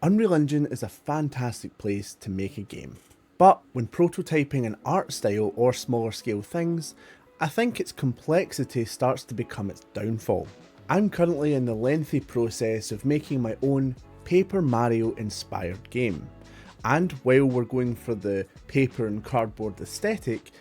Unreal Engine is a fantastic place to make a game, but when prototyping an art style or smaller scale things, I think its complexity starts to become its downfall. I'm currently in the lengthy process of making my own Paper Mario inspired game, and while we're going for the paper and cardboard aesthetic,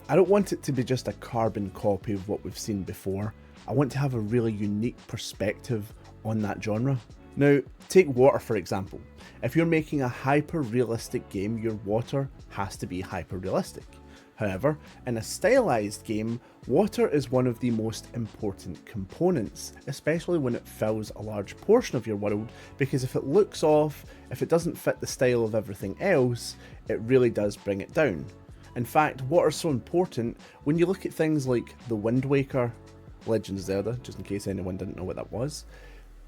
I don't want it to be just a carbon copy of what we've seen before. I want to have a really unique perspective on that genre. Now, take water for example. If you're making a hyper-realistic game, your water has to be hyper-realistic. However, in a stylized game, water is one of the most important components, especially when it fills a large portion of your world, because if it looks off, if it doesn't fit the style of everything else, it really does bring it down. In fact, water is so important when you look at things like The Wind Waker, Legend of Zelda, just in case anyone didn't know what that was.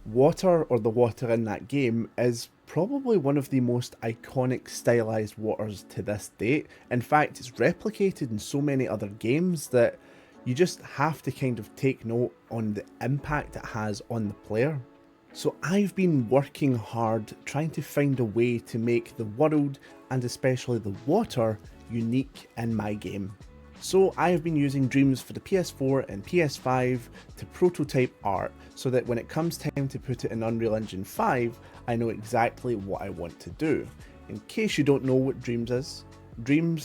Water, or the water in that game, is probably one of the most iconic stylized waters to this date. In fact, it's replicated in so many other games that you just have to kind of take note on the impact it has on the player. So I've been working hard trying to find a way to make the world, and especially the water, unique in my game. So I have been using Dreams for the PS4 and PS5 to prototype art so that when it comes time to put it in Unreal Engine 5, I know exactly what I want to do. In case you don't know what Dreams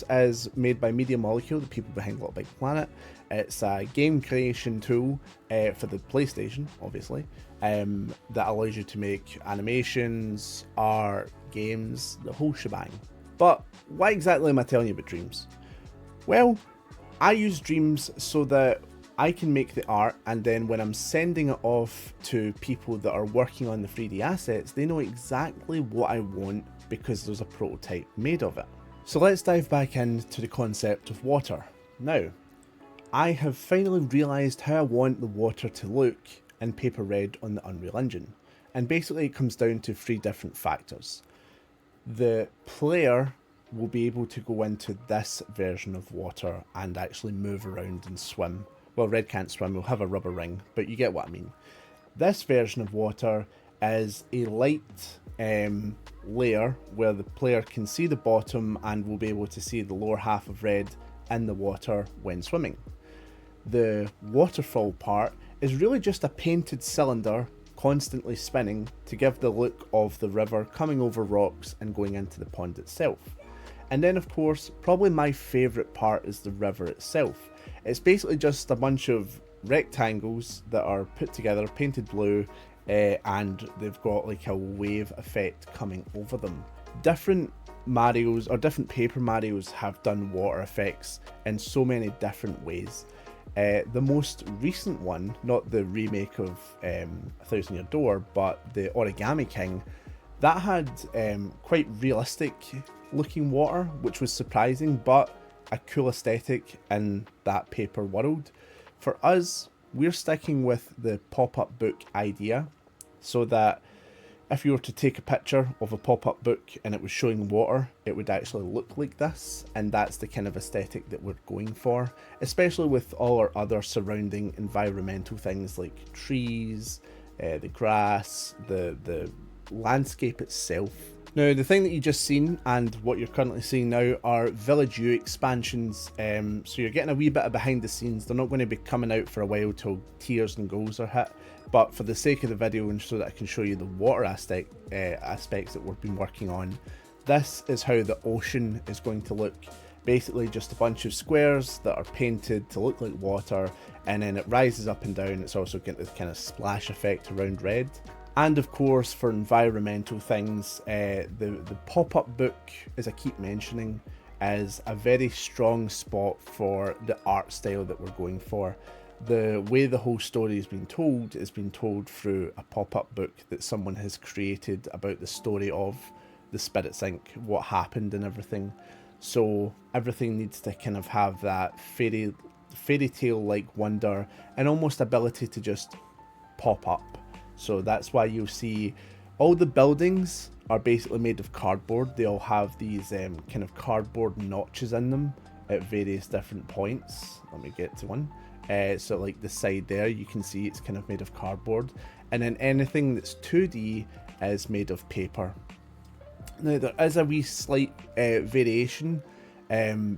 is made by Media Molecule, the people behind Little Big Planet. It's a game creation tool for the PlayStation, obviously, that allows you to make animations, art, games, the whole shebang. But why exactly am I telling you about Dreams? Well, I use Dreams so that I can make the art, and then when I'm sending it off to people that are working on the 3D assets, they know exactly what I want because there's a prototype made of it. So let's dive back into the concept of water. Now, I have finally realised how I want the water to look in Paper Red on the Unreal Engine. And basically it comes down to three different factors. The player will be able to go into this version of water and actually move around and swim. Well, Red can't swim, he'll have a rubber ring, but you get what I mean. This version of water is a light layer where the player can see the bottom and will be able to see the lower half of Red in the water when swimming. The waterfall part is really just a painted cylinder constantly spinning to give the look of the river coming over rocks and going into the pond itself. And then of course, probably my favourite part is the river itself. It's basically just a bunch of rectangles that are put together, painted blue, and they've got like a wave effect coming over them. Different Marios, or different Paper Marios, have done water effects in so many different ways. The most recent one, not the remake of A Thousand Year Door, but the Origami King, that had quite realistic looking water, which was surprising, but a cool aesthetic in that paper world. For us, we're sticking with the pop-up book idea, so that if you were to take a picture of a pop-up book and it was showing water, it would actually look like this, and that's the kind of aesthetic that we're going for, especially with all our other surrounding environmental things like trees, the grass, the landscape itself. Now, the thing that you just seen and what you're currently seeing now are Village U expansions, so you're getting a wee bit of behind the scenes. They're not going to be coming out for a while till tiers and goals are hit, but for the sake of the video and so that I can show you the water aspects that we've been working on, this is how the ocean is going to look. Basically just a bunch of squares that are painted to look like water, and then it rises up and down. It's also getting this kind of splash effect around Red. And of course, for environmental things, the pop-up book, as I keep mentioning, is a very strong spot for the art style that we're going for. The way the whole story has been told through a pop-up book that someone has created about the story of the Spirit Sink, what happened and everything. So everything needs to kind of have that fairy tale-like wonder and almost ability to just pop up. So that's why you'll see all the buildings are basically made of cardboard. They all have these kind of cardboard notches in them at various different points. Let me get to one. So like the side there, you can see it's kind of made of cardboard. And then anything that's 2D is made of paper. Now there is a wee slight variation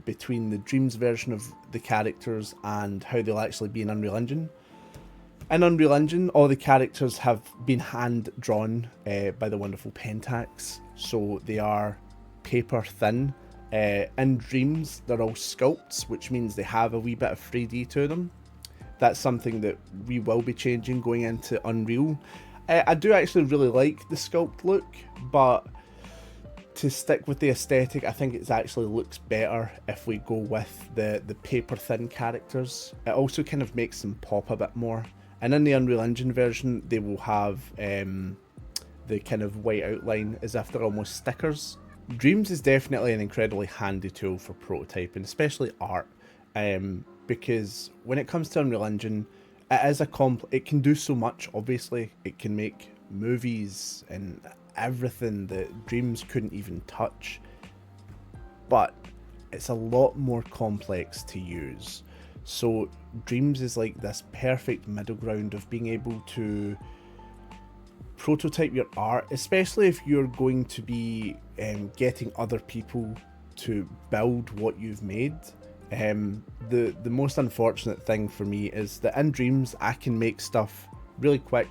between the Dreams version of the characters and how they'll actually be in Unreal Engine. In Unreal Engine, all the characters have been hand drawn by the wonderful Pentax, so they are paper thin. In Dreams, they're all sculpts, which means they have a wee bit of 3D to them. That's something that we will be changing going into Unreal. I do actually really like the sculpt look, but to stick with the aesthetic, I think it actually looks better if we go with the paper thin characters. It also kind of makes them pop a bit more. And in the Unreal Engine version, they will have the kind of white outline as if they're almost stickers. Dreams is definitely an incredibly handy tool for prototyping, especially art, because when it comes to Unreal Engine, it can do so much. Obviously, it can make movies and everything that Dreams couldn't even touch, but it's a lot more complex to use. So Dreams is like this perfect middle ground of being able to prototype your art, especially if you're going to be getting other people to build what you've made. The most unfortunate thing for me is that in Dreams I can make stuff really quick,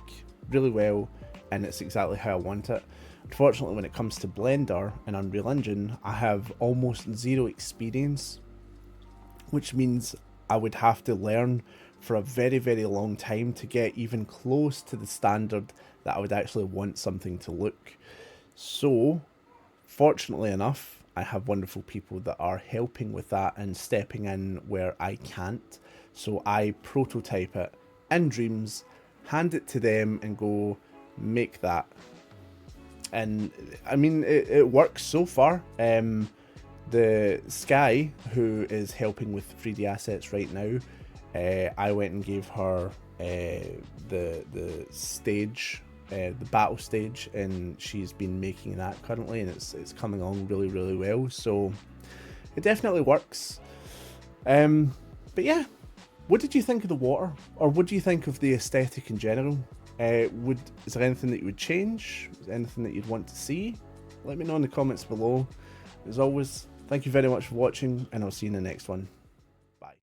really well, and it's exactly how I want it. Unfortunately, when it comes to Blender and Unreal Engine, I have almost zero experience, which means I would have to learn for a very, very long time to get even close to the standard that I would actually want something to look. So, fortunately enough, I have wonderful people that are helping with that and stepping in where I can't. So I prototype it in Dreams, hand it to them and go, make that. And I mean, it works so far. The Sky, who is helping with 3D assets right now, I went and gave her the stage, the battle stage, and she's been making that currently, and it's coming along really, really well. So it definitely works. But yeah, what did you think of the water, or what do you think of the aesthetic in general? Is there anything that you would change? Is there anything that you'd want to see? Let me know in the comments below. As always, thank you very much for watching, and I'll see you in the next one.